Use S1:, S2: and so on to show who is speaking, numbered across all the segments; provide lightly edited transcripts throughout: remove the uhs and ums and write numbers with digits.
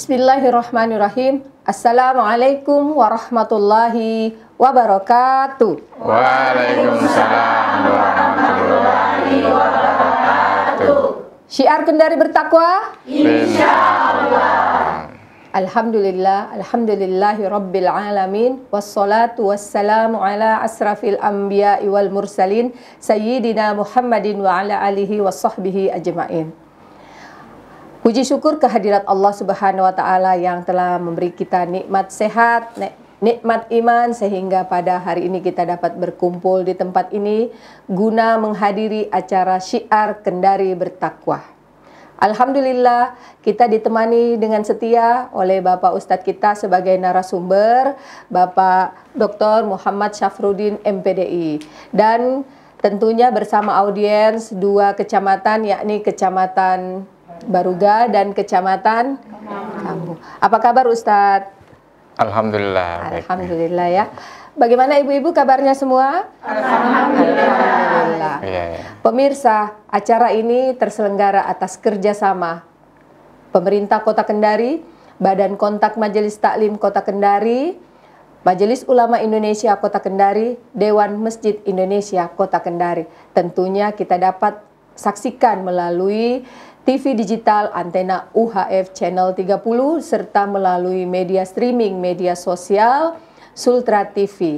S1: Bismillahirrahmanirrahim. Assalamualaikum warahmatullahi wabarakatuh.
S2: Waalaikumsalam warahmatullahi wabarakatuh.
S1: Syiar Kendari bertakwa,
S2: Insyaallah.
S1: Alhamdulillah, alhamdulillahi rabbil alamin. Wassalatu wassalamu ala asrafil anbiya'i wal mursalin Sayyidina Muhammadin wa ala alihi wa sahbihi ajma'in. Puji syukur kehadirat Allah Subhanahu wa Ta'ala yang telah memberi kita nikmat sehat, nikmat iman, sehingga pada hari ini kita dapat berkumpul di tempat ini guna menghadiri acara Syiar Kendari Bertakwa. Alhamdulillah, kita ditemani dengan setia oleh Bapak Ustadz kita sebagai narasumber, Bapak Dr. Muhammad Syafruddin MPDI, dan tentunya bersama audiens dua kecamatan, yakni Kecamatan Baruga dan Kecamatan Kambu. Apa kabar Ustadz?
S2: Alhamdulillah.
S1: Alhamdulillah ya. Bagaimana ibu-ibu kabarnya semua? Alhamdulillah.
S2: Ya.
S1: Pemirsa, acara ini terselenggara atas kerjasama Pemerintah Kota Kendari, Badan Kontak Majelis Taklim Kota Kendari, Majelis Ulama Indonesia Kota Kendari, Dewan Masjid Indonesia Kota Kendari. Tentunya kita dapat saksikan melalui TV digital antena UHF Channel 30 serta melalui media streaming media sosial Sultra TV.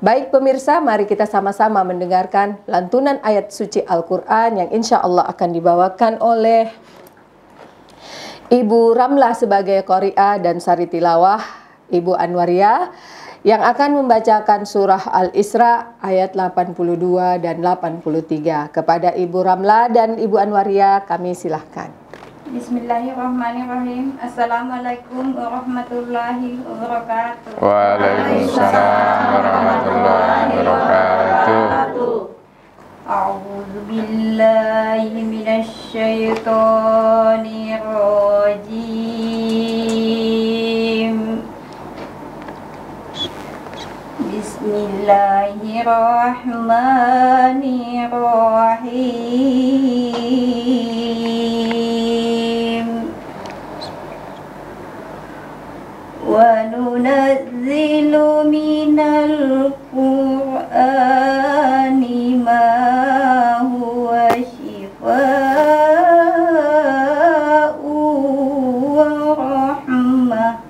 S1: Baik pemirsa, mari kita sama-sama mendengarkan lantunan ayat suci Al-Quran yang insya Allah akan dibawakan oleh Ibu Ramlah sebagai qari'ah dan sari tilawah Ibu Anwaria yang akan membacakan surah Al-Isra ayat 82 dan 83. Kepada Ibu Ramlah dan Ibu Anwaria kami silahkan.
S3: Bismillahirrahmanirrahim. Assalamualaikum warahmatullahi wabarakatuh.
S2: Waalaikumsalam warahmatullahi wabarakatuh.
S3: A'udzu billahi minasy syaithanir rajim. Bismillahirrahmanirrahim. Wa nunazzilu minal Qur'ani ma huwa shifaa'u wa rahmah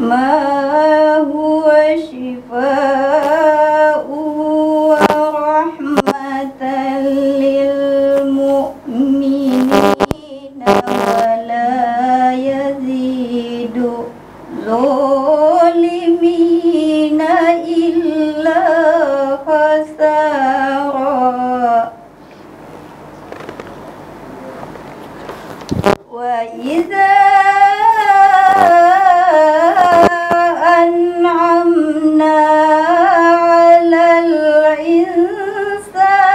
S3: ma huwa shifaa'u wa rahmatan lil mu'minina wa la yazidu zolimina illa khasara. Wa idza an'amna 'alal insani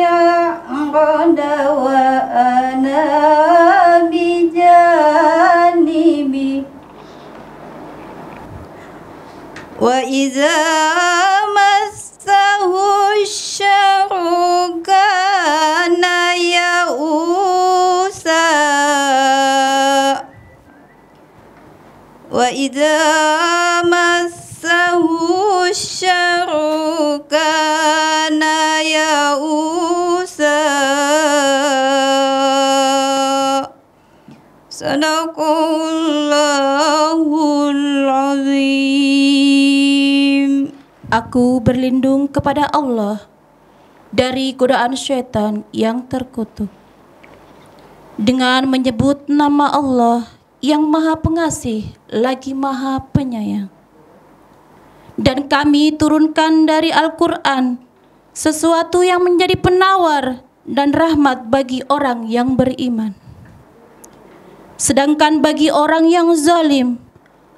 S3: a'rada wa ana bijanibi wa idza massahu syarru kana ya'usa wa idza massahu syarru kana ya'usa. Sadaqallahul azim.
S4: Aku berlindung kepada Allah dari godaan syaitan yang terkutuk dengan menyebut nama Allah yang Maha Pengasih lagi Maha Penyayang. Dan kami turunkan dari Al-Quran sesuatu yang menjadi penawar dan rahmat bagi orang yang beriman. Sedangkan bagi orang yang zalim,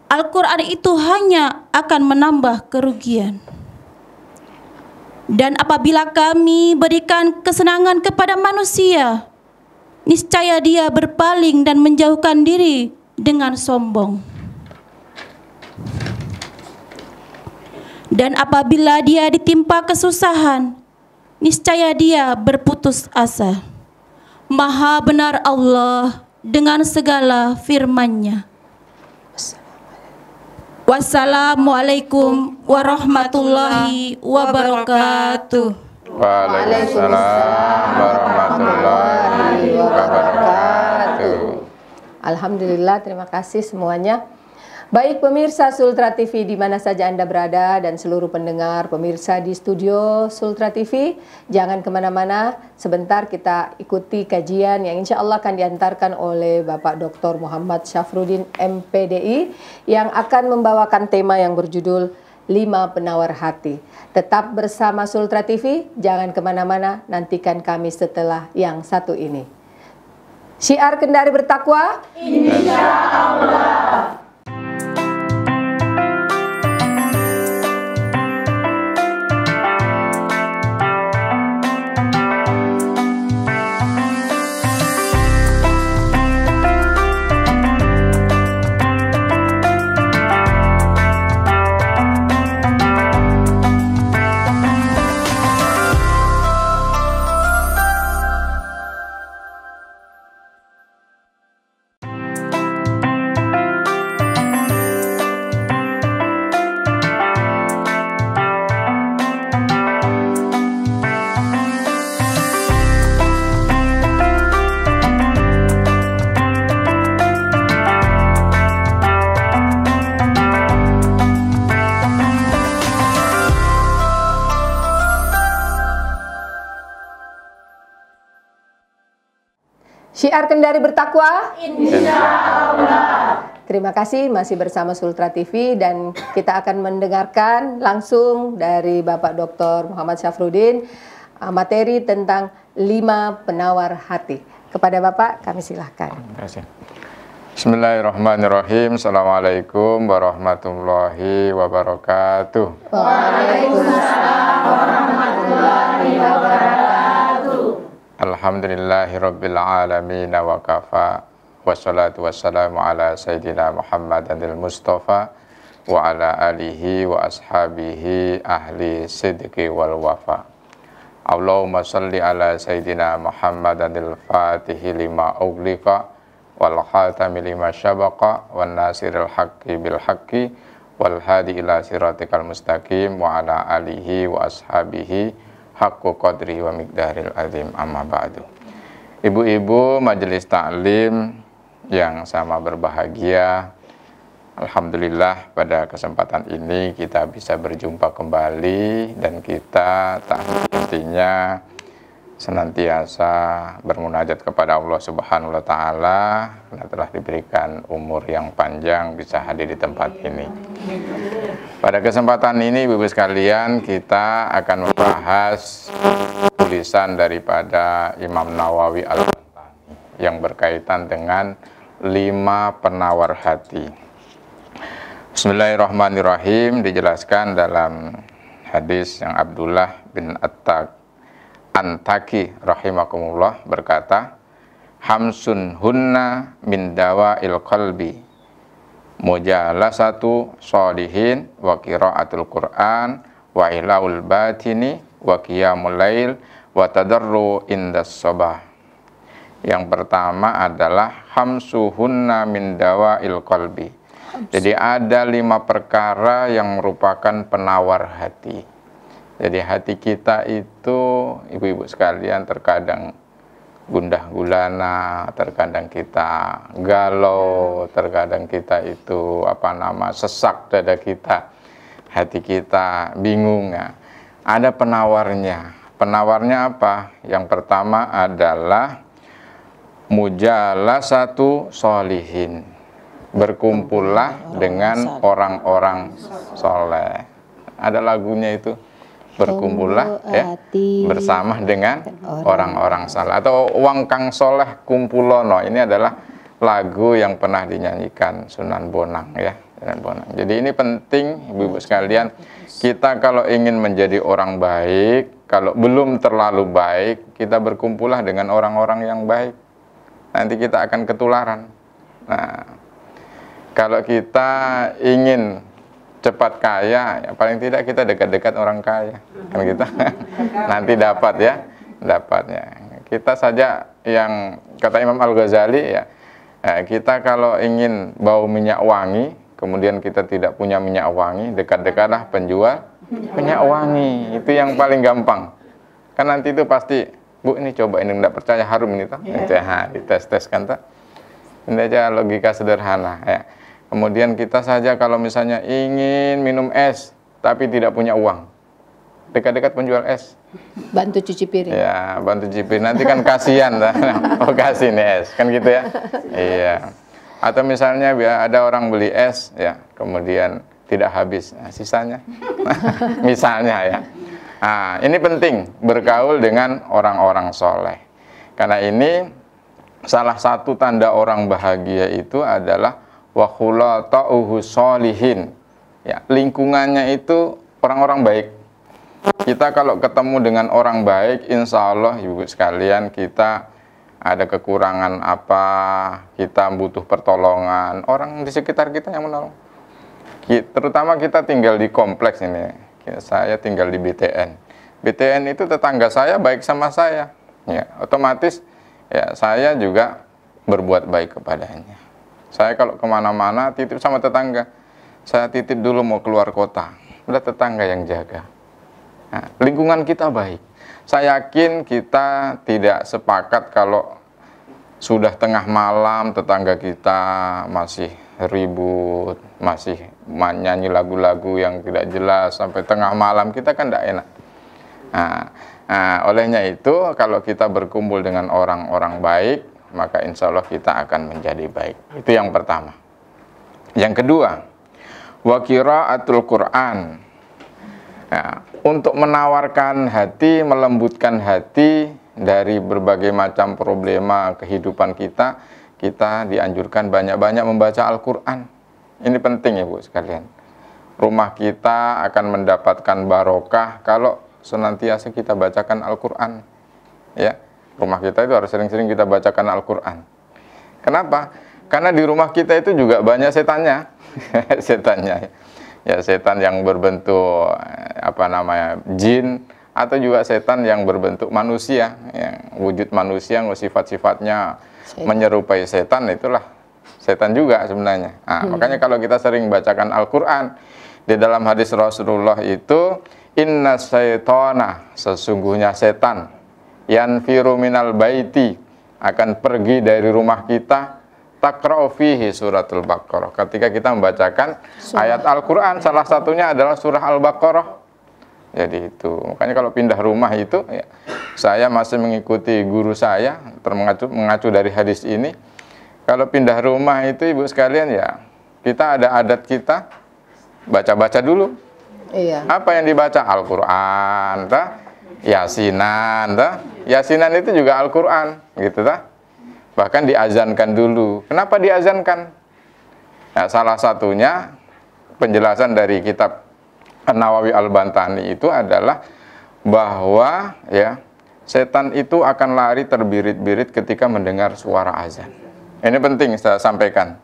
S4: Al-Quran itu hanya akan menambah kerugian. Dan apabila kami berikan kesenangan kepada manusia, niscaya dia berpaling dan menjauhkan diri dengan sombong. Dan apabila dia ditimpa kesusahan, niscaya dia berputus asa. Maha benar Allah dengan segala firman-Nya. Wassalamualaikum warahmatullahi wabarakatuh.
S2: Waalaikumsalam warahmatullahi wabarakatuh.
S1: Alhamdulillah, terima kasih semuanya. Baik pemirsa Sultra TV di mana saja Anda berada dan seluruh pendengar pemirsa di studio Sultra TV, jangan kemana-mana, sebentar kita ikuti kajian yang insya Allah akan diantarkan oleh Bapak Dr. Muhammad Syafruddin MPDI yang akan membawakan tema yang berjudul 5 penawar hati. Tetap bersama Sultra TV, jangan kemana-mana, nantikan kami setelah yang satu ini. Syiar Kendari Bertakwa, Insya Allah. Syiar Kendari Bertakwa, Insya Allah. Terima kasih masih bersama Sultra TV dan kita akan mendengarkan langsung dari Bapak Dr. Muhammad Syafruddin materi tentang 5 penawar hati. Kepada Bapak kami silahkan.
S2: Terima kasih. Bismillahirrahmanirrahim. Assalamualaikum warahmatullahi wabarakatuh.
S1: Waalaikumsalam warahmatullahi wabarakatuh.
S2: Alhamdulillahirabbil alamin wa kafa wassalatu wassalamu ala sayyidina Muhammadil Mustafa wa ala alihi wa ashabihi ahli sidqi wal wafa. Allahumma salli ala sayyidina Muhammadil fatihi lima ughliqa wal khatami lima syabaqa wan nasiril haqqi bil haqqi wal hadi ila siratikal mustaqim wa ala alihi wa ashabihi haqqu qadri wa miqdaril azim, amma ba'du. Ibu-ibu majelis taklim yang sama berbahagia, alhamdulillah pada kesempatan ini kita bisa berjumpa kembali dan kita tak henti-hentinya senantiasa bermunajat kepada Allah Subhanahu wa taala karena telah diberikan umur yang panjang bisa hadir di tempat ini. Pada kesempatan ini Ibu-ibu sekalian, kita akan membahas tulisan daripada Imam Nawawi Al-Bantani yang berkaitan dengan 5 penawar hati. Bismillahirrahmanirrahim, dijelaskan dalam hadis yang Abdullah bin Antaki rahimakumullah berkata, hamsun hunna min dawa'il qalbi mujalasatu sholihin wa qiraatul Qur'an wa ilaul batini wa qiyamul lail wa tadarru indas sabah. Yang pertama adalah hamsuhunna min dawa'il qalbi. Jadi ada 5 perkara yang merupakan penawar hati. Jadi hati kita itu, ibu-ibu sekalian, terkadang gundah gulana, terkadang kita galau, terkadang kita itu sesak dada kita, hati kita bingung. Ada penawarnya. Penawarnya apa? Yang pertama adalah mujalasatu sholihin. Berkumpullah dengan orang-orang soleh. Ada lagunya itu. Berkumpullah bersama dengan orang-orang saleh, atau wong kang soleh kumpulono. Ini adalah lagu yang pernah dinyanyikan Sunan Bonang ya, Sunan Bonang. Jadi ini penting ibu-ibu sekalian, kita kalau ingin menjadi orang baik, kalau belum terlalu baik, kita berkumpullah dengan orang-orang yang baik. Nanti kita akan ketularan. Nah, kalau kita ingin cepat kaya, ya paling tidak kita dekat-dekat orang kaya, kan kita nanti dapat ya, dapatnya. Kita saja yang kata Imam Al-Ghazali ya, kita kalau ingin bau minyak wangi, kemudian kita tidak punya minyak wangi, dekat-dekatlah penjual minyak wangi. Itu yang paling gampang. Kan nanti itu pasti, Bu ini coba ini enggak percaya harum ini toh. Dites-tes kan toh. Ini aja logika sederhana ya. Kemudian kita saja kalau misalnya ingin minum es tapi tidak punya uang, dekat-dekat penjual es,
S1: bantu cuci piring.
S2: Ya, bantu cuci piring. Nanti kan kasihan lah. Oh kasih nih es, kan gitu ya. Iya. Atau misalnya ada orang beli es ya, kemudian tidak habis, nah, sisanya. Misalnya ya. Nah, ini penting bergaul dengan orang-orang soleh. Karena ini salah satu tanda orang bahagia itu adalah wa khulata'uhu sholihin. Ya, lingkungannya itu orang-orang baik. Kita kalau ketemu dengan orang baik, insya Allah ibu sekalian, kita ada kekurangan apa, kita butuh pertolongan, orang di sekitar kita yang menolong. Terutama kita tinggal di kompleks ini. Saya tinggal di BTN. BTN itu tetangga saya baik sama saya. Ya, otomatis ya saya juga berbuat baik kepadanya. Saya kalau kemana-mana titip sama tetangga. Saya titip dulu mau keluar kota. Udah tetangga yang jaga. Nah, lingkungan kita baik. Saya yakin kita tidak sepakat kalau sudah tengah malam tetangga kita masih ribut, masih nyanyi lagu-lagu yang tidak jelas sampai tengah malam, kita kan tidak enak. Olehnya itu kalau kita berkumpul dengan orang-orang baik, maka insya Allah kita akan menjadi baik. Itu yang pertama. Yang kedua, wa qiraatul Quran. Nah, untuk menawarkan hati, melembutkan hati dari berbagai macam problema kehidupan kita, kita dianjurkan banyak-banyak membaca Al-Quran. Ini penting ya Bu sekalian. Rumah kita akan mendapatkan barokah kalau senantiasa kita bacakan Al-Quran. Ya. Rumah kita itu harus sering-sering kita bacakan Al-Quran. Kenapa? Karena di rumah kita itu juga banyak setannya. Setannya. Ya, setan yang berbentuk jin, atau juga setan yang berbentuk manusia, yang wujud manusia, sifat-sifatnya menyerupai setan, itulah setan juga sebenarnya. Makanya kalau kita sering bacakan Al-Quran, di dalam hadis Rasulullah itu, inna syaitana, sesungguhnya setan, yanfiru minal baiti, akan pergi dari rumah kita, takra'u fihi suratul Baqarah. Ketika kita membacakan ayat Al-Quran, salah satunya adalah surah Al-Baqarah. Jadi itu, makanya kalau pindah rumah itu, ya, saya masih mengikuti guru saya, mengacu dari hadis ini. Kalau pindah rumah itu ibu sekalian ya, kita ada adat kita, baca-baca dulu.
S1: Iya.
S2: Apa yang dibaca? Al-Quran, Yasinan, Yasinan itu juga Al-Quran, gitu ta? Bahkan diazankan dulu. Kenapa diazankan? Nah, salah satunya penjelasan dari kitab An-Nawawi Al-Bantani itu adalah bahwa ya setan itu akan lari terbirit-birit ketika mendengar suara azan. Ini penting saya sampaikan.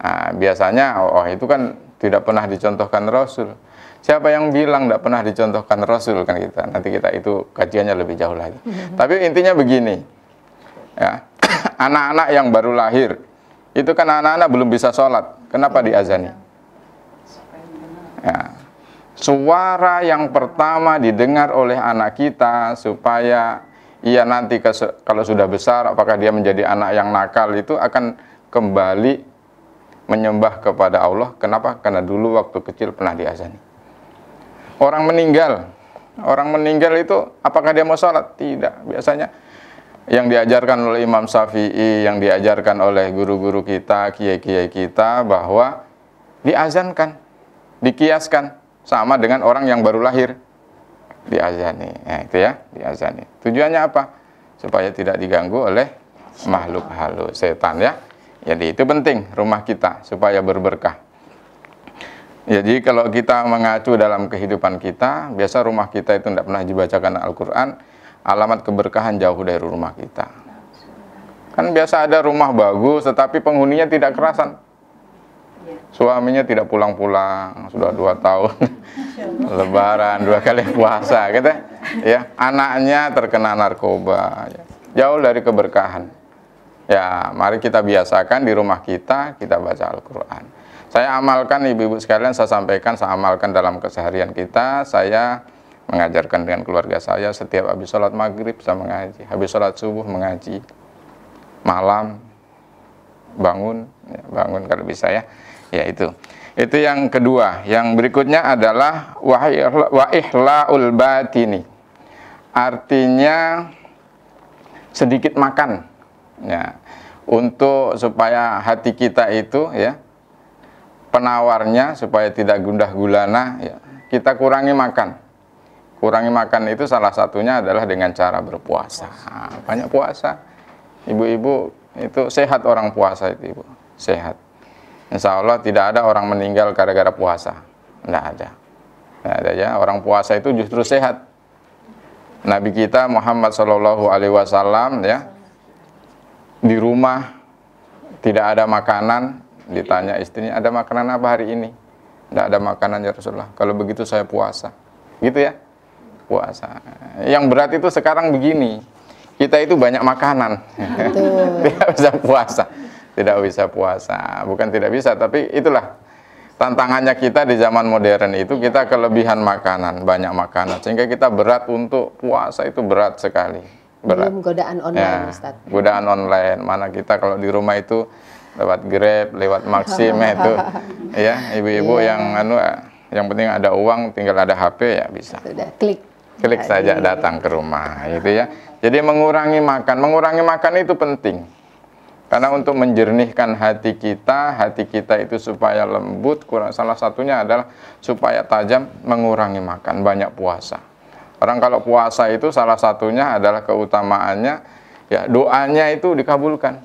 S2: Nah, biasanya itu kan tidak pernah dicontohkan Rasul. Siapa yang bilang tidak pernah dicontohkan Rasul kan kita? Nanti kita itu kajiannya lebih jauh lagi. Tapi intinya begini, ya, anak-anak yang baru lahir itu kan anak-anak belum bisa sholat. Kenapa diazani? Ya, suara yang pertama didengar oleh anak kita supaya ia nanti kalau sudah besar, apakah dia menjadi anak yang nakal, itu akan kembali menyembah kepada Allah. Kenapa? Karena dulu waktu kecil pernah diazani. Orang meninggal itu apakah dia mau sholat? Tidak. Biasanya yang diajarkan oleh Imam Syafi'i, yang diajarkan oleh guru-guru kita, kiai-kiai kita, bahwa diazankan, dikiaskan sama dengan orang yang baru lahir, diazani. Nah, itu ya, diazani. Tujuannya apa? Supaya tidak diganggu oleh makhluk halus, setan ya. Jadi itu penting rumah kita supaya berberkah. Jadi kalau kita mengacu dalam kehidupan kita, biasa rumah kita itu tidak pernah dibacakan Al-Quran, alamat keberkahan jauh dari rumah kita. Kan biasa ada rumah bagus tetapi penghuninya tidak kerasan. Suaminya tidak pulang-pulang, sudah 2 tahun. Lebaran 2 kali puasa, gitu ya. Anaknya terkena narkoba, ya. Jauh dari keberkahan. Ya, mari kita biasakan di rumah kita baca Al-Quran. Saya amalkan, ibu-ibu sekalian, saya sampaikan, saya amalkan dalam keseharian kita. Saya mengajarkan dengan keluarga saya, setiap habis sholat maghrib saya mengaji, habis sholat subuh mengaji, malam bangun kalau bisa ya. Ya itu yang kedua. Yang berikutnya adalah wa ihlaul batini, artinya sedikit makan ya, untuk supaya hati kita itu ya, penawarnya supaya tidak gundah gulana ya, kita kurangi makan. Kurangi makan itu salah satunya adalah dengan cara berpuasa. Banyak puasa. Ibu-ibu itu sehat, orang puasa itu, ibu sehat. Insya Allah tidak ada orang meninggal gara-gara puasa. Tidak ada. Tidak ada ya. Orang puasa itu justru sehat. Nabi kita Muhammad SAW ya, di rumah tidak ada makanan, ditanya istrinya, ada makanan apa hari ini? Tidak ada makanan ya Rasulullah. Kalau begitu saya puasa. Gitu ya. Puasa. Yang berat itu sekarang begini. Kita itu banyak makanan. Tidak bisa puasa. Tidak bisa puasa, bukan tidak bisa, tapi itulah tantangannya kita di zaman modern itu, kita kelebihan makanan, banyak makanan, sehingga kita berat untuk puasa, itu berat sekali. Berat.
S1: Belum godaan online,
S2: Ya,
S1: Ustaz.
S2: godaan online, mana kita kalau di rumah itu lewat Grab, lewat Maxim itu, ya ibu-ibu yang penting ada uang, tinggal ada HP ya bisa.
S1: Sudah klik
S2: Saja datang ke rumah, gitu ya. Jadi mengurangi makan itu penting. Karena untuk menjernihkan hati kita itu supaya lembut, salah satunya adalah supaya tajam, mengurangi makan, banyak puasa. Orang kalau puasa itu salah satunya adalah keutamaannya, ya doanya itu dikabulkan.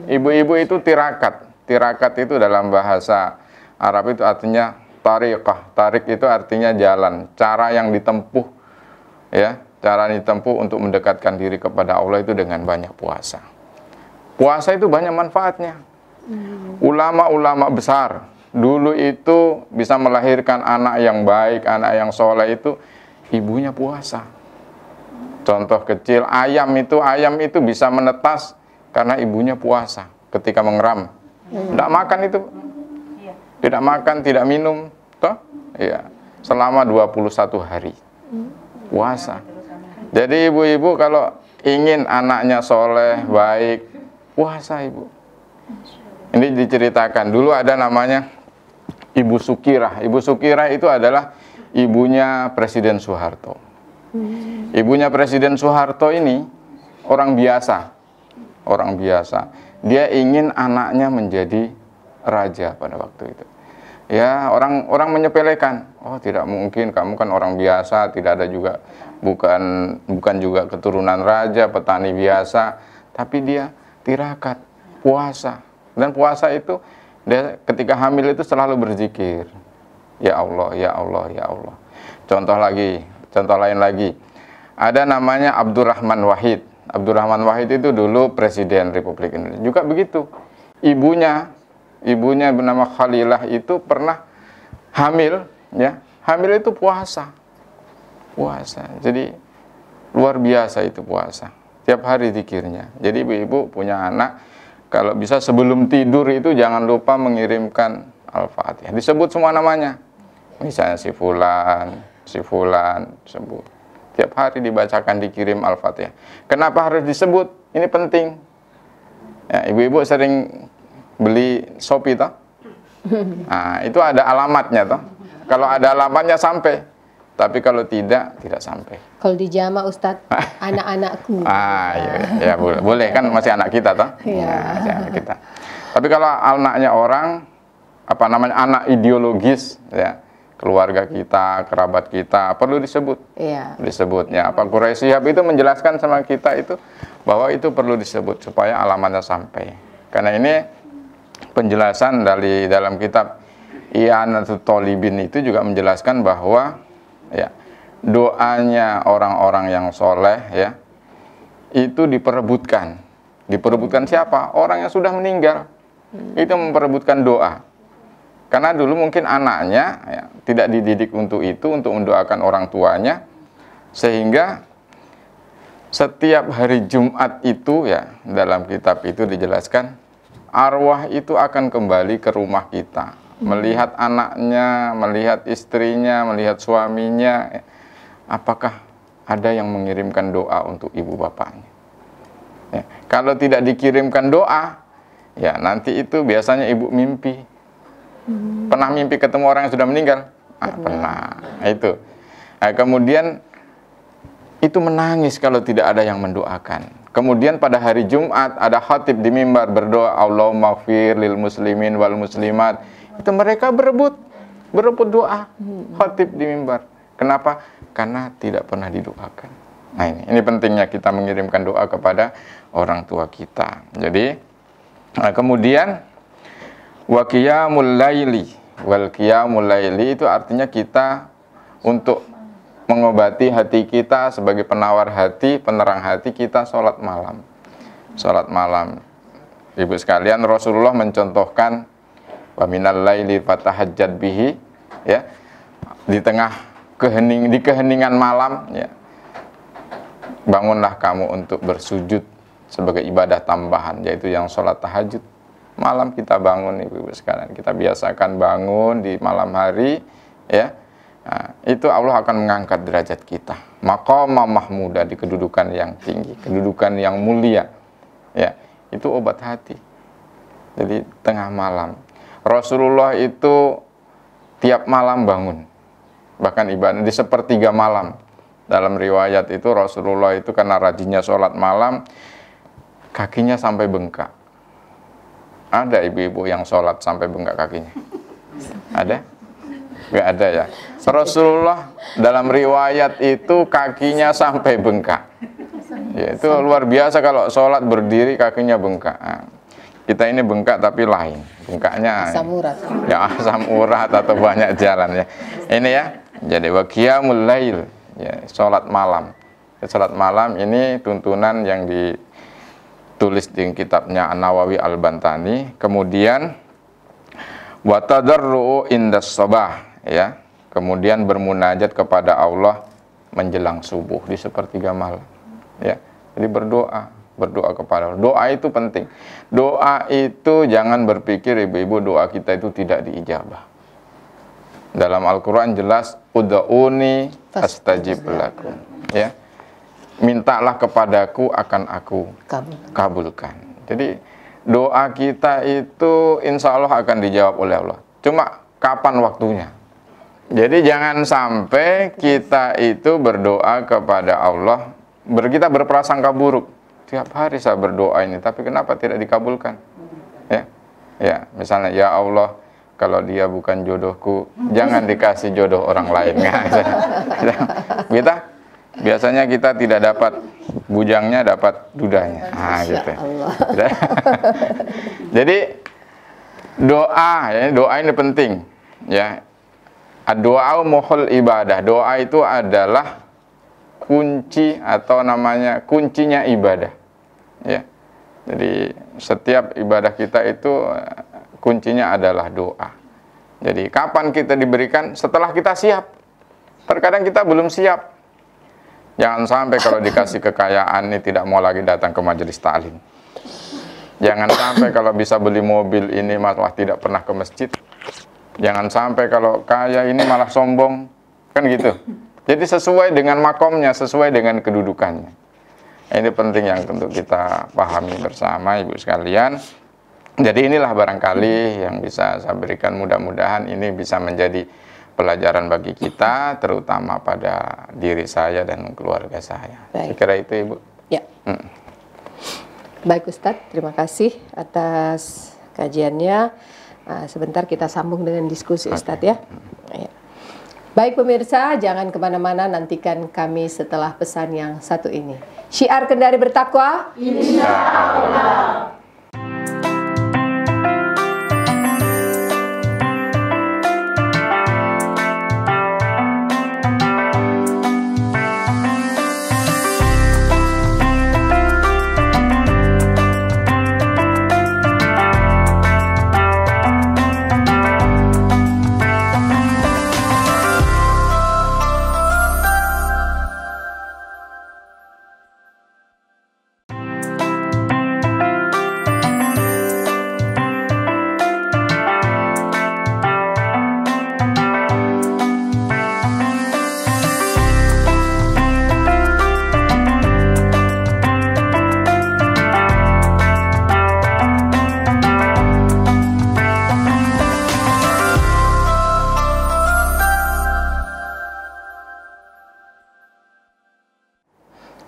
S2: Ibu-ibu itu tirakat. Tirakat itu dalam bahasa Arab itu artinya tariqah. Tarik itu artinya jalan, cara yang ditempuh, ya, cara yang ditempuh untuk mendekatkan diri kepada Allah itu dengan banyak puasa. Puasa itu banyak manfaatnya. Ulama-ulama besar dulu itu bisa melahirkan anak yang baik, anak yang soleh itu ibunya puasa. Contoh kecil, ayam itu bisa menetas karena ibunya puasa ketika mengeram. Tidak makan itu. Tidak makan, tidak minum, toh? Iya. Selama 21 hari. Puasa. Jadi ibu-ibu kalau ingin anaknya soleh, baik, puasa ibu. Ini diceritakan dulu ada namanya Ibu Sukirah. Ibu Sukirah itu adalah ibunya Presiden Soeharto. Ibunya Presiden Soeharto ini orang biasa. Dia ingin anaknya menjadi raja pada waktu itu. Ya, orang menyepelekan. Oh, tidak mungkin, kamu kan orang biasa, tidak ada juga bukan juga keturunan raja, petani biasa, tapi dia tirakat, puasa. Dan puasa itu dia ketika hamil itu selalu berzikir. Ya Allah, ya Allah, ya Allah. Contoh lain lagi. Ada namanya Abdurrahman Wahid. Abdurrahman Wahid itu dulu Presiden Republik Indonesia. Juga begitu. Ibunya bernama Khalilah itu pernah hamil, ya. Hamil itu puasa. Jadi luar biasa itu puasa. Tiap hari zikirnya. Jadi ibu-ibu punya anak, kalau bisa sebelum tidur itu jangan lupa mengirimkan Al-Fatihah. Disebut semua namanya. Misalnya si fulan, sebut. Tiap hari dibacakan, dikirim Al-Fatihah. Kenapa harus disebut? Ini penting. Ya, ibu-ibu sering beli Shopee toh? Nah, itu ada alamatnya toh. Kalau ada alamatnya sampai. Tapi kalau tidak sampai.
S1: Kalau di jama Ustadz, anak-anakku.
S2: Ya boleh kan, masih anak kita toh?
S1: Iya.
S2: Masih anak kita. Tapi kalau anaknya orang, anak ideologis, ya, keluarga kita, kerabat kita, perlu disebut.
S1: Iya.
S2: Disebutnya. Quraisy Shihab itu menjelaskan sama kita itu bahwa itu perlu disebut supaya alamatnya sampai. Karena ini penjelasan dari dalam kitab I'anatul Thalibin itu juga menjelaskan bahwa ya, doanya orang-orang yang soleh ya itu diperebutkan. Diperebutkan siapa? Orang yang sudah meninggal. Itu memperebutkan doa. Karena dulu mungkin anaknya ya, tidak dididik untuk itu, untuk mendoakan orang tuanya, sehingga setiap hari Jumat itu ya, dalam kitab itu dijelaskan, arwah itu akan kembali ke rumah kita, melihat anaknya, melihat istrinya, melihat suaminya, ya. Apakah ada yang mengirimkan doa untuk ibu bapaknya? Ya. Kalau tidak dikirimkan doa, ya nanti itu biasanya ibu mimpi. Pernah mimpi ketemu orang yang sudah meninggal? Pernah. Nah, itu. Nah, kemudian itu menangis kalau tidak ada yang mendoakan. Kemudian pada hari Jumat ada khatib di mimbar berdoa, Allahumma ighfir lil muslimin wal muslimat. Itu mereka berebut doa khatib di mimbar. Kenapa? Karena tidak pernah didoakan. Nah, ini pentingnya kita mengirimkan doa kepada orang tua kita. Jadi kemudian wa qiyamul laili, wal qiyamul laili itu artinya kita untuk mengobati hati kita sebagai penawar hati, penerang hati kita, sholat malam. Sholat malam. Ibu sekalian, Rasulullah mencontohkan wa minal laili fatahajjad bihi, ya. Di tengah keheningan malam, ya. Bangunlah kamu untuk bersujud sebagai ibadah tambahan, yaitu yang sholat tahajud. Malam kita bangun, ibu-ibu sekalian, kita biasakan bangun di malam hari, ya. Nah, itu Allah akan mengangkat derajat kita. Maqama mahmuda, di kedudukan yang tinggi, kedudukan yang mulia, ya. Itu obat hati. Jadi tengah malam, Rasulullah itu tiap malam bangun, bahkan ibadah di sepertiga malam. Dalam riwayat itu Rasulullah itu karena rajinnya sholat malam, kakinya sampai bengkak. Ada ibu-ibu yang sholat sampai bengkak kakinya? Ada? Nggak ada ya. Rasulullah dalam riwayat itu kakinya sampai bengkak. Ya, itu luar biasa kalau sholat berdiri kakinya bengkak. Nah, kita ini bengkak tapi lain. Bengkaknya
S1: asam urat. Ya,
S2: asam urat atau banyak jalan ya. Ini ya. Jadi wa qiyamul lail, ya, sholat malam. Sholat malam ini tuntunan yang ditulis di kitabnya An-Nawawi Al-Bantani. Kemudian wa tadarru'u indas sabah, ya. Kemudian bermunajat kepada Allah menjelang subuh di sepertiga malam, ya. Jadi berdoa kepada Allah. Doa itu penting. Doa itu jangan berpikir ibu-ibu doa kita itu tidak diijabah. Dalam Al-Qur'an jelas ud'uni astajib lakum, ya. Mintalah kepadaku akan aku kabulkan. Jadi doa kita itu insya Allah akan dijawab oleh Allah. Cuma kapan waktunya? Jadi jangan sampai kita itu berdoa kepada Allah, kita berprasangka buruk. Tiap hari saya berdoa ini, tapi kenapa tidak dikabulkan? Ya, misalnya, ya Allah, kalau dia bukan jodohku, jangan dikasih jodoh orang lain. Kita biasanya kita tidak dapat bujangnya, dapat dudanya. Nah, gitu. Jadi doa, ya, doa ini penting, ya. Doa muhul ibadah. Doa itu adalah kunci atau namanya kuncinya ibadah, ya. Jadi setiap ibadah kita itu kuncinya adalah doa. Jadi kapan kita diberikan? Setelah kita siap. Terkadang kita belum siap. Jangan sampai kalau dikasih kekayaan ini tidak mau lagi datang ke majelis ta'lim. Jangan sampai kalau bisa beli mobil ini malah tidak pernah ke masjid. Jangan sampai kalau kaya ini malah sombong, kan gitu. Jadi sesuai dengan makomnya, sesuai dengan kedudukannya. Ini penting yang untuk kita pahami bersama, ibu sekalian. Jadi inilah barangkali yang bisa saya berikan, mudah-mudahan ini bisa menjadi pelajaran bagi kita, terutama pada diri saya dan keluarga saya. Saya kira itu, Ibu.
S1: Ya. Baik Ustadz, terima kasih atas kajiannya. Sebentar kita sambung dengan diskusi Ustadz, ya. Baik pemirsa, jangan kemana-mana, nantikan kami setelah pesan yang satu ini. Syiar Kendari bertakwa, insya Allah.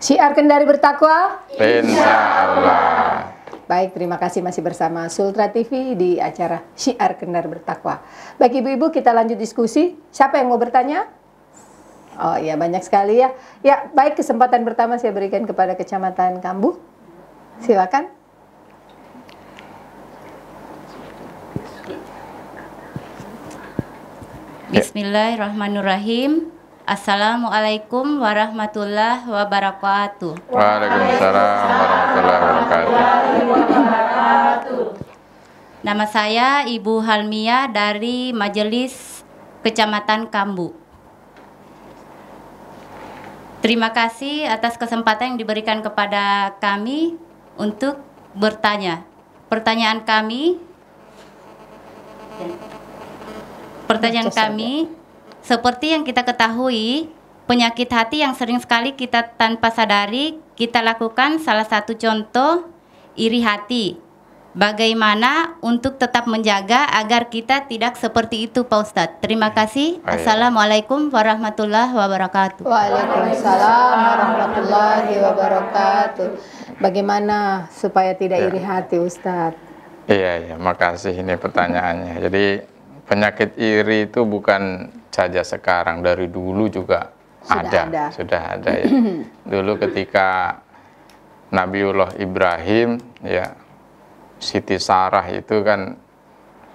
S1: Syiar Kendari bertakwa.
S2: Insya Allah.
S1: Baik, terima kasih masih bersama Sultra TV di acara Syiar Kendari bertakwa. Baik ibu-ibu, kita lanjut diskusi. Siapa yang mau bertanya? Oh iya, banyak sekali ya. Ya, baik, kesempatan pertama saya berikan kepada Kecamatan Kambuh. Silakan.
S3: Bismillahirrahmanirrahim. Assalamualaikum warahmatullahi wabarakatuh.
S2: Waalaikumsalam warahmatullahi wabarakatuh.
S3: Nama saya Ibu Halmia dari Majelis Kecamatan Kambuh. Terima kasih atas kesempatan yang diberikan kepada kami untuk bertanya. Pertanyaan kami, seperti yang kita ketahui, penyakit hati yang sering sekali kita tanpa sadari kita lakukan, salah satu contoh iri hati. Bagaimana untuk tetap menjaga agar kita tidak seperti itu, Pak Ustadz? Terima kasih. Assalamualaikum warahmatullahi wabarakatuh.
S1: Waalaikumsalam warahmatullahi wabarakatuh. Bagaimana supaya tidak iri hati, Ustadz?
S2: Iya, makasih ini pertanyaannya. Jadi penyakit iri itu bukan saja sekarang, dari dulu juga sudah ada ya. Dulu ketika Nabiullah Ibrahim ya, Siti Sarah itu kan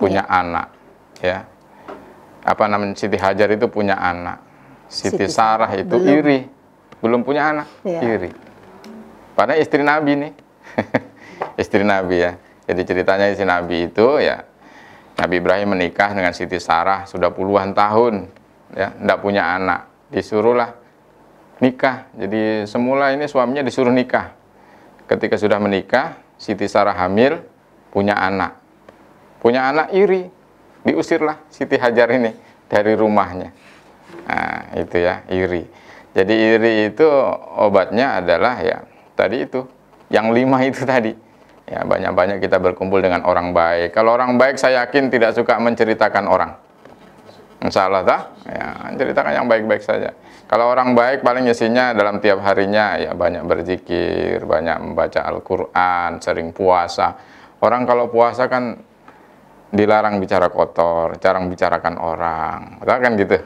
S2: punya anak ya. Apa namanya, Siti Hajar itu punya anak. Siti Sarah itu belum punya anak, iri. Padahal istri Nabi nih. Istri Nabi ya. Jadi ceritanya istri Nabi itu ya, Nabi Ibrahim menikah dengan Siti Sarah sudah puluhan tahun ya, enggak punya anak. Disuruhlah nikah. Jadi semula ini suaminya disuruh nikah. Ketika sudah menikah, Siti Sarah hamil, punya anak. Punya anak iri. Diusirlah Siti Hajar ini dari rumahnya. Nah, itu ya, iri. Jadi iri itu obatnya adalah ya tadi itu, yang 5 itu tadi. Ya, banyak-banyak kita berkumpul dengan orang baik. Kalau orang baik saya yakin tidak suka menceritakan orang. Insya Allah ya, ceritakan yang baik-baik saja. Kalau orang baik paling isinya dalam tiap harinya ya banyak berzikir, banyak membaca Al-Quran, sering puasa. Orang kalau puasa kan dilarang bicara kotor, jarang bicarakan orang, betul kan gitu.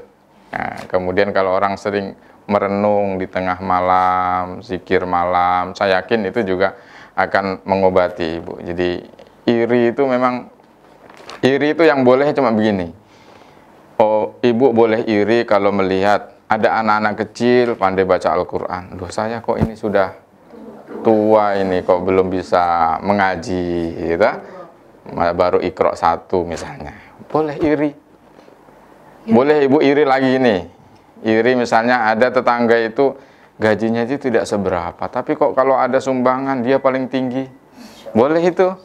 S2: Nah, kemudian kalau orang sering merenung di tengah malam, zikir malam, saya yakin itu juga akan mengobati, Ibu. Jadi iri itu memang, iri itu yang boleh cuma begini. Oh, Ibu boleh iri kalau melihat ada anak-anak kecil pandai baca Al-Quran. Loh, saya kok ini sudah tua ini kok belum bisa mengaji gitu. Baru Iqra 1 misalnya. Boleh iri. Boleh Ibu iri lagi ini. Iri misalnya ada tetangga itu gajinya itu tidak seberapa, tapi kok kalau ada sumbangan dia paling tinggi. Boleh itu.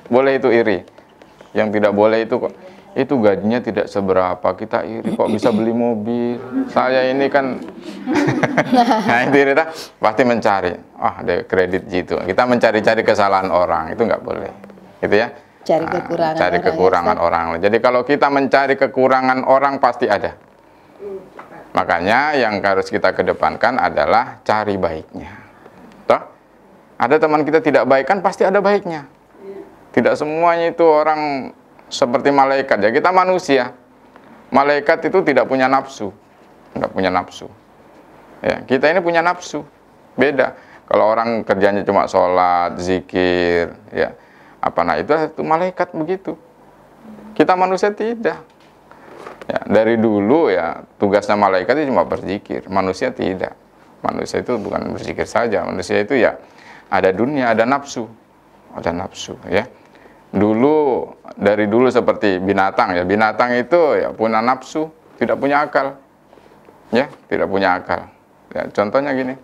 S2: Boleh itu iri. Yang tidak boleh itu kok itu gajinya tidak seberapa, kita iri kok bisa beli mobil. Saya ini kan nah itu iri, pasti mencari. Ada kredit gitu. Kita mencari-cari kesalahan orang, itu nggak boleh. Gitu ya. Cari kekurangan orang. Jadi kalau kita mencari kekurangan orang pasti ada. Makanya yang harus kita kedepankan adalah cari baiknya. Toh? Ada teman kita tidak baik kan pasti ada baiknya. Tidak semuanya itu orang seperti malaikat ya, kita manusia. Malaikat itu tidak punya nafsu. Enggak punya nafsu. Ya, kita ini punya nafsu. Beda. Kalau orang kerjanya cuma sholat, zikir, ya. Itu malaikat begitu. Kita manusia tidak. Ya, dari dulu ya tugasnya malaikat itu cuma berzikir, manusia tidak. Manusia itu bukan berzikir saja, manusia itu ya ada dunia, ada nafsu ya. Dari dulu seperti binatang ya, binatang itu ya punya nafsu, tidak punya akal, ya tidak punya akal. Ya, contohnya gini,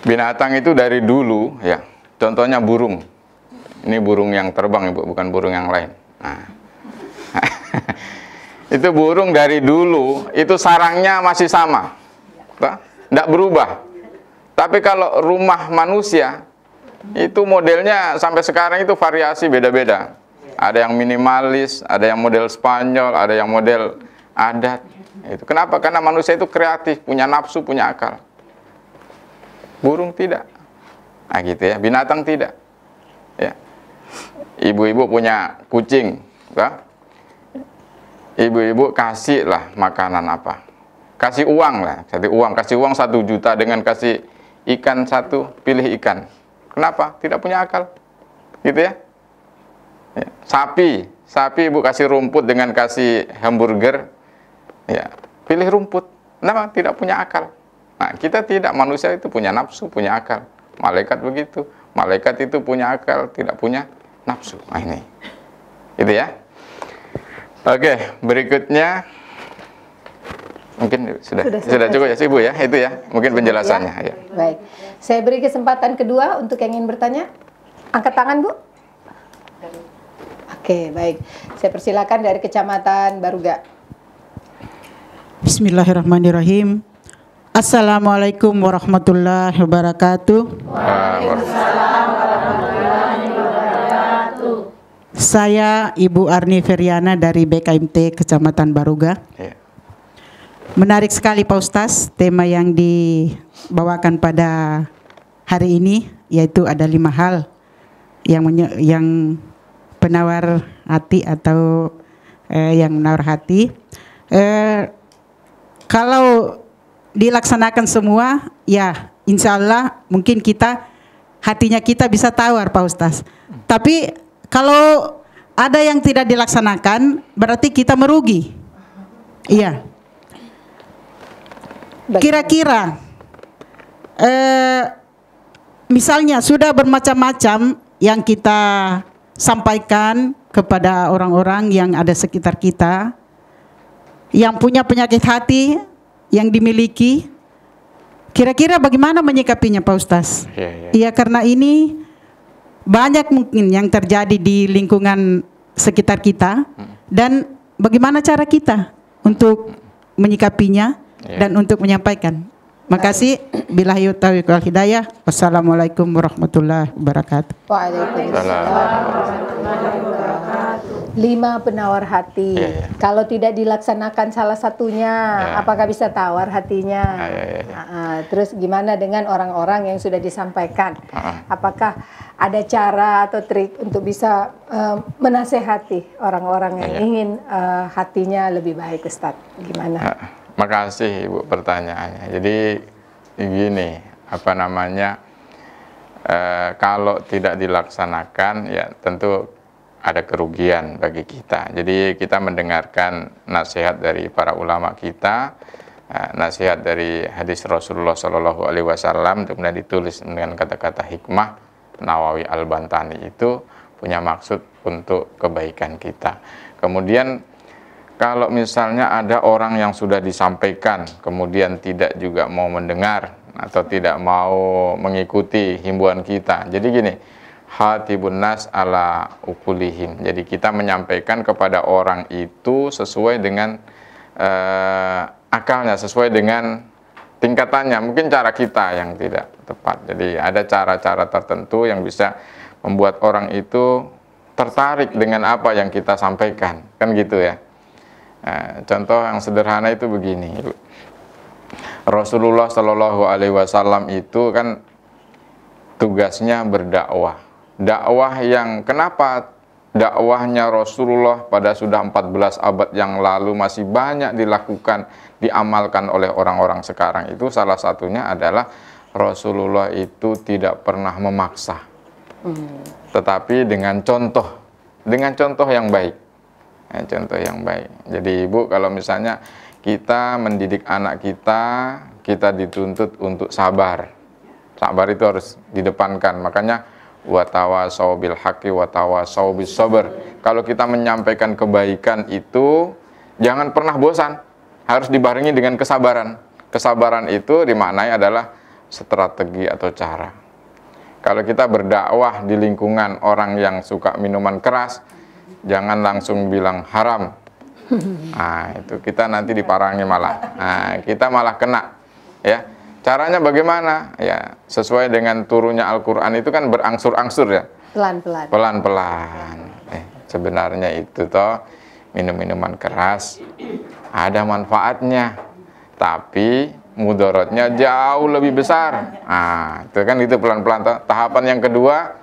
S2: binatang itu dari dulu ya, contohnya burung. Ini burung yang terbang Ibu, bukan burung yang lain. Nah. Itu burung dari dulu, itu sarangnya masih sama, tidak berubah. Tapi kalau rumah manusia, itu modelnya sampai sekarang itu variasi beda-beda. Ada yang minimalis, ada yang model Spanyol, ada yang model adat. Itu kenapa? Karena manusia itu kreatif, punya nafsu, punya akal. burung tidak. Nah, gitu ya. Binatang tidak. Ya. Ibu-ibu punya kucing, ya. Ibu-ibu kasihlah makanan apa? Kasih uang lah, kasih uang 1 juta dengan kasih ikan 1, pilih ikan. Kenapa? Tidak punya akal. Gitu ya. Ya. Sapi ibu kasih rumput dengan kasih hamburger, ya, pilih rumput. Kenapa? Tidak punya akal. Nah, kita tidak, manusia itu punya nafsu, punya akal. Malaikat begitu. Malaikat itu punya akal, tidak punya nafsu. Nah, ini. Gitu ya. Oke, berikutnya mungkin sudah cukup ya, Ibu ya. Itu ya, mungkin penjelasannya. Ya.
S1: Baik. Saya beri kesempatan kedua untuk yang ingin bertanya. Angkat tangan, Bu. Oke, baik. Saya persilakan dari Kecamatan Baruga.
S5: Bismillahirrahmanirrahim. Assalamualaikum warahmatullahi wabarakatuh. Saya Ibu Arni Feriana dari BKMT Kecamatan Baruga. Menarik sekali Pak Ustaz tema yang dibawakan pada hari ini, yaitu ada 5 hal yang penawar hati atau yang menawar hati. Kalau dilaksanakan semua, ya insya Allah mungkin hatinya kita bisa tawar Pak Ustaz. Tapi kalau ada yang tidak dilaksanakan, berarti kita merugi. Iya. Kira-kira, misalnya sudah bermacam-macam yang kita sampaikan kepada orang-orang yang ada sekitar kita, yang punya penyakit hati, yang dimiliki, kira-kira bagaimana menyikapinya Pak Ustaz? Iya, karena ini banyak mungkin yang terjadi di lingkungan sekitar kita, dan bagaimana cara kita untuk menyikapinya dan untuk menyampaikan. Makasih. Billahi taufiq wal hidayah. Wassalamualaikum warahmatullahi wabarakatuh.
S1: Waalaikumsalam. 5 penawar hati. Kalau tidak dilaksanakan salah satunya, apakah bisa tawar hatinya? Terus gimana dengan orang-orang yang sudah disampaikan? Apakah ada cara atau trik untuk bisa menasehati orang-orang yang ingin hatinya lebih baik, Ustaz? Gimana?
S2: Makasih Ibu pertanyaannya. Jadi gini, kalau tidak dilaksanakan, ya tentu ada kerugian bagi kita. Jadi kita mendengarkan nasihat dari para ulama kita, nasihat dari hadis Rasulullah SAW, kemudian ditulis dengan kata-kata hikmah. Nawawi Al-Bantani itu punya maksud untuk kebaikan kita. Kemudian kalau misalnya ada orang yang sudah disampaikan, kemudian tidak juga mau mendengar atau tidak mau mengikuti himbauan kita. Jadi gini, hatibun nas ala ukulihim. Jadi kita menyampaikan kepada orang itu sesuai dengan akalnya, sesuai dengan tingkatannya. Mungkin cara kita yang tidak tepat. Jadi ada cara-cara tertentu yang bisa membuat orang itu tertarik dengan apa yang kita sampaikan, kan gitu ya. Contoh yang sederhana itu begini, Rasulullah Shallallahu Alaihi Wasallam itu kan tugasnya berdakwah. Dakwah yang kenapa dakwahnya Rasulullah pada sudah 14 abad yang lalu masih banyak dilakukan, diamalkan oleh orang-orang sekarang itu, salah satunya adalah Rasulullah itu tidak pernah memaksa, tetapi dengan contoh yang baik. Contoh yang baik. Jadi Ibu, kalau misalnya kita mendidik anak kita dituntut untuk sabar. Sabar itu harus didepankan. Makanya watawasau bil haqqi watawasau bis sabr. Kalau kita menyampaikan kebaikan itu jangan pernah bosan. Harus dibarengi dengan kesabaran. Kesabaran itu dimaknai adalah strategi atau cara. Kalau kita berdakwah di lingkungan orang yang suka minuman keras, jangan langsung bilang haram. Nah, itu kita nanti diparangi malah. Nah, kita malah kena. Ya, caranya bagaimana? Ya, sesuai dengan turunnya Al-Quran itu kan berangsur-angsur ya.
S1: Pelan-pelan.
S2: Pelan-pelan. Sebenarnya itu toh minum minuman keras ada manfaatnya, tapi mudorotnya jauh lebih besar. Nah, itu kan itu pelan-pelan. Tahapan yang kedua,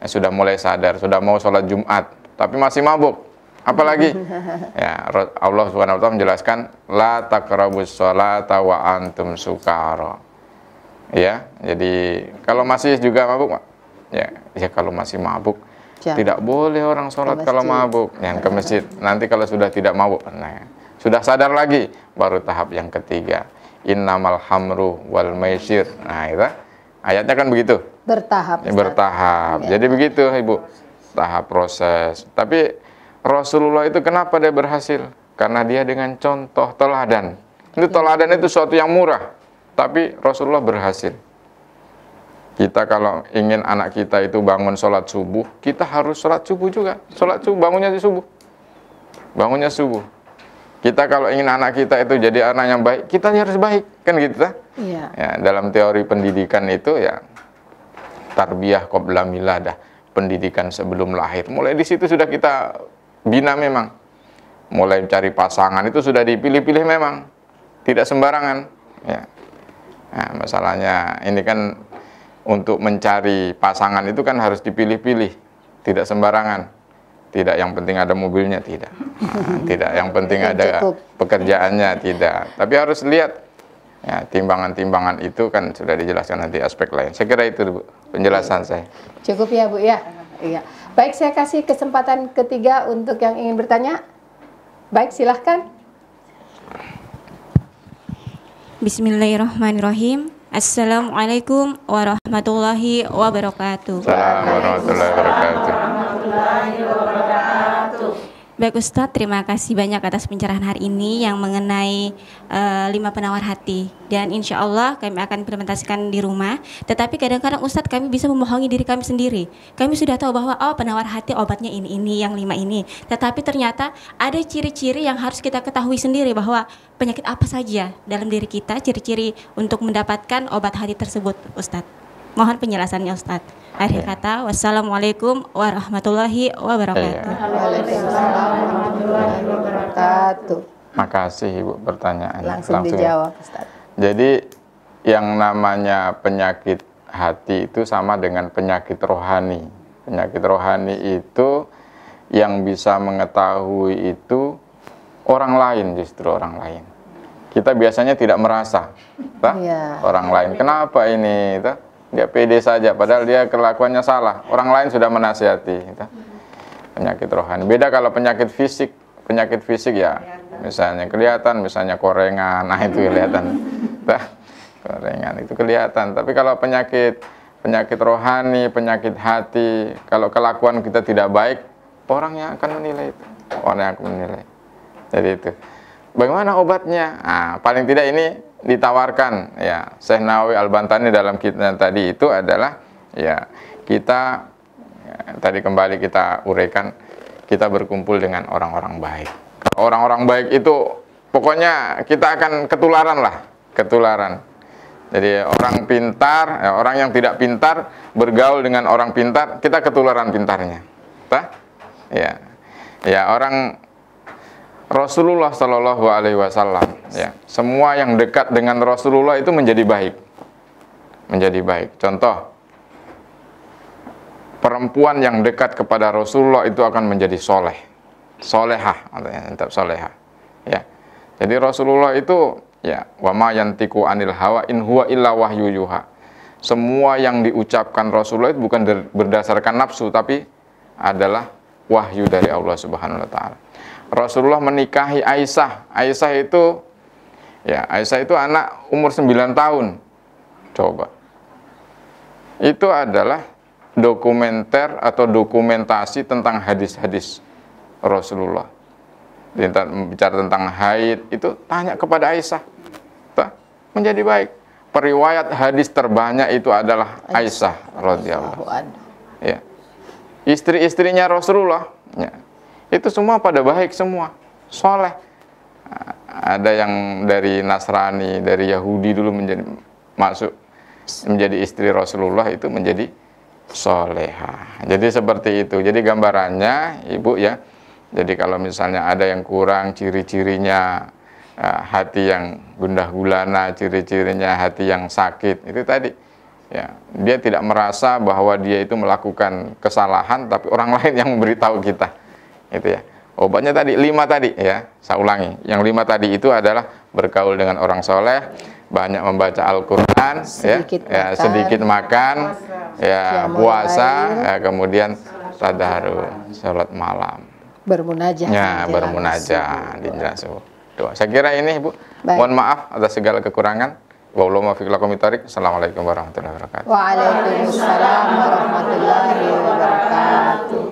S2: ya sudah mulai sadar, sudah mau sholat Jumat, tapi masih mabuk. Apalagi ya Allah Subhanahu wa taala menjelaskan la taqrabus sholata wa antum sukara. Ya, jadi kalau masih juga mabuk ya kalau masih mabuk tidak boleh orang sholat kalau mabuk. Yang ke masjid. Nanti kalau sudah tidak mabuk, nah, sudah sadar lagi baru tahap yang ketiga. Innamal hamru wal maisir. Nah, itu ayatnya kan begitu.
S1: Bertahap.
S2: Bertahap. Jadi begitu, Ibu. Tahap proses. Tapi Rasulullah itu kenapa dia berhasil? Karena dia dengan contoh teladan. Itu teladan itu sesuatu yang murah, tapi Rasulullah berhasil. Kita kalau ingin anak kita itu bangun sholat subuh, kita harus sholat subuh juga. Sholat subuh, bangunnya di subuh. Bangunnya subuh. Kita kalau ingin anak kita itu jadi anak yang baik, kita harus baik. Kan gitu,
S1: Iya.
S2: Ya, dalam teori pendidikan itu ya, tarbiyah qabla miladah, pendidikan sebelum lahir. Mulai di situ sudah kita bina memang. Mulai cari pasangan itu sudah dipilih-pilih memang. Tidak sembarangan. Ya. Nah, masalahnya ini kan untuk mencari pasangan itu kan harus dipilih-pilih. Tidak sembarangan. Tidak yang penting ada mobilnya, tidak. Nah, tidak yang penting ada pekerjaannya, tidak. Tapi harus lihat. Ya, timbangan-timbangan itu kan sudah dijelaskan nanti aspek lain. Saya kira itu penjelasan saya.
S1: Cukup ya Bu ya. Iya. Baik, saya kasih kesempatan ketiga untuk yang ingin bertanya. Baik, silahkan.
S6: Bismillahirrahmanirrahim. Assalamualaikum warahmatullahi wabarakatuh.
S2: Assalamualaikum warahmatullahi wabarakatuh.
S6: Baik Ustadz, terima kasih banyak atas pencerahan hari ini yang mengenai 5 penawar hati. Dan insya Allah kami akan implementasikan di rumah. Tetapi kadang-kadang Ustadz kami bisa membohongi diri kami sendiri. Kami sudah tahu bahwa penawar hati obatnya ini, yang 5 ini. Tetapi ternyata ada ciri-ciri yang harus kita ketahui sendiri bahwa penyakit apa saja dalam diri kita, ciri-ciri untuk mendapatkan obat hati tersebut Ustadz. Mohon penjelasannya Ustadz. Akhir kata, wassalamualaikum warahmatullahi wabarakatuh.
S1: Waalaikumsalam warahmatullahi wabarakatuh.
S2: Makasih Ibu pertanyaannya.
S1: Langsung dijawab Ustaz.
S2: Jadi yang namanya penyakit hati itu sama dengan penyakit rohani. Penyakit rohani itu yang bisa mengetahui itu orang lain, justru orang lain. Kita biasanya tidak merasa orang lain. Kenapa ini? Dia pede saja, padahal dia kelakuannya salah. Orang lain sudah menasihati. Penyakit rohani. Beda kalau penyakit fisik. Penyakit fisik ya, misalnya kelihatan, misalnya korengan, nah itu kelihatan. Korengan itu kelihatan. Tapi kalau penyakit rohani, penyakit hati, kalau kelakuan kita tidak baik, orang yang akan menilai itu. Orang yang akan menilai. Jadi itu. Bagaimana obatnya? Nah, paling tidak ini ditawarkan ya Syekh Nawawi Al-Bantani dalam kitab tadi itu adalah ya kita tadi kembali kita uraikan, kita berkumpul dengan orang-orang baik. Orang-orang baik itu pokoknya kita akan ketularan lah, ketularan. Jadi orang pintar, ya, orang yang tidak pintar bergaul dengan orang pintar, kita ketularan pintarnya. Ya. Ya, orang Rasulullah Shallallahu Alaihi Wasallam, ya, semua yang dekat dengan Rasulullah itu menjadi baik, menjadi baik. Contoh, perempuan yang dekat kepada Rasulullah itu akan menjadi soleh, solehah, tetap solehah. Ya, jadi Rasulullah itu, ya, wa ma yantiqu anil hawa in huwa illa wahyu yuha. Semua yang diucapkan Rasulullah itu bukan berdasarkan nafsu, tapi adalah wahyu dari Allah Subhanahu Wa Taala. Rasulullah menikahi Aisyah. Aisyah itu anak umur 9 tahun. Coba. Itu adalah dokumenter atau dokumentasi tentang hadis-hadis Rasulullah. Bicara tentang haid, itu tanya kepada Aisyah. Menjadi baik. Periwayat hadis terbanyak itu adalah Aisyah radhiyallahu anha. Ya. Istri-istrinya Rasulullah, ya. Itu semua pada baik semua, soleh. Ada yang dari Nasrani, dari Yahudi dulu menjadi istri Rasulullah itu menjadi solehah. Jadi seperti itu. Jadi gambarannya Ibu ya. Jadi kalau misalnya ada yang kurang ciri-cirinya hati yang gundah gulana, ciri-cirinya hati yang sakit, itu tadi. Ya, dia tidak merasa bahwa dia itu melakukan kesalahan, tapi orang lain yang memberitahu kita. Itu ya. Obatnya tadi 5 tadi ya, saya ulangi. Yang 5 tadi itu adalah bergaul dengan orang soleh, banyak membaca Al-Quran, sedikit makan, ya puasa, ya, kemudian tadarus, sholat malam.
S1: Bermunajat.
S2: Ya, bermunajat di jalan subuh. Doa. Saya kira ini, Bu. Baik. Mohon maaf atas segala kekurangan. Wallahu muwaffiq lakum bithariq. Assalamualaikum warahmatullahi wabarakatuh.
S1: Waalaikumsalam warahmatullahi wabarakatuh.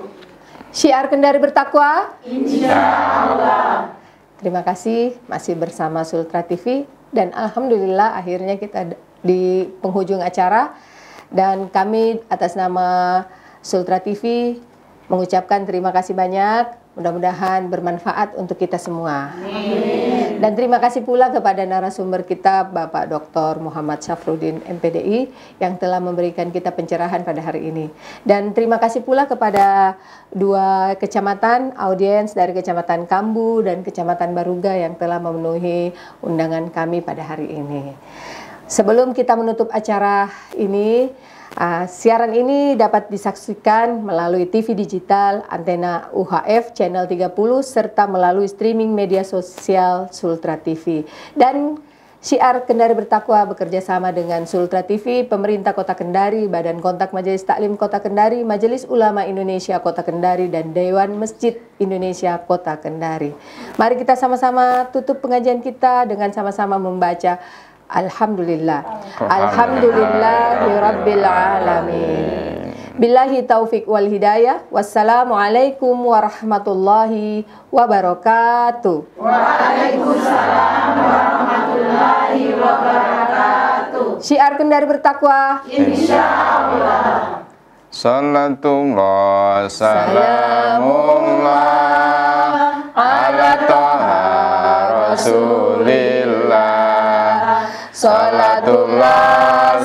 S1: Syiar Kendari bertakwa. Insyaallah. Terima kasih masih bersama Sultra TV dan alhamdulillah akhirnya kita di penghujung acara dan kami atas nama Sultra TV mengucapkan terima kasih banyak. Mudah-mudahan bermanfaat untuk kita semua. Amin. Dan terima kasih pula kepada narasumber kita Bapak Dr. Muhammad Syafruddin MPDI yang telah memberikan kita pencerahan pada hari ini. Dan terima kasih pula kepada 2 kecamatan audiens dari Kecamatan Kambu dan Kecamatan Baruga yang telah memenuhi undangan kami pada hari ini. Sebelum kita menutup acara ini, siaran ini dapat disaksikan melalui TV digital, antena UHF channel 30 serta melalui streaming media sosial Sultra TV. Dan Syiar Kendari Bertakwa bekerja sama dengan Sultra TV, Pemerintah Kota Kendari, Badan Kontak Majelis Taklim Kota Kendari, Majelis Ulama Indonesia Kota Kendari, dan Dewan Masjid Indonesia Kota Kendari. Mari kita sama-sama tutup pengajian kita dengan sama-sama membaca Alhamdulillah. Alhamdulillahirabbil alamin. Billahi taufik wal hidayah. Wassalamualaikum warahmatullahi wabarakatuh. Waalaikumsalam warahmatullahi wabarakatuh. Syiar Kendari Bertakwa. Insyaallah.
S2: Salatullah salamullah ala taha rasulillah. Salatullah